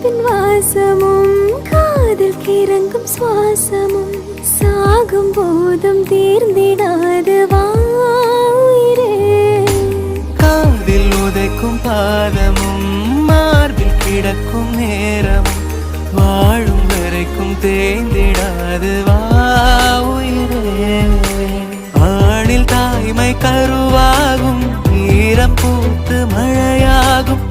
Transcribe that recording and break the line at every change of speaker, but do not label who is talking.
சிரிப்பின் வாசமும் காதல் கிறங்கும் சுவாசமும் சாகும் போதும் தீர்ந்திடாது வாயிரே.
காதில் உதைக்கும் பாதமும் மார்பில் கிடக்கும் நேரமும் வாழும் வரைக்கும் தேய்ந்திடாது வாயிரே. ஆணில் தாய்மை கருவாகும் ஈரம் பூத்து மழையாகும்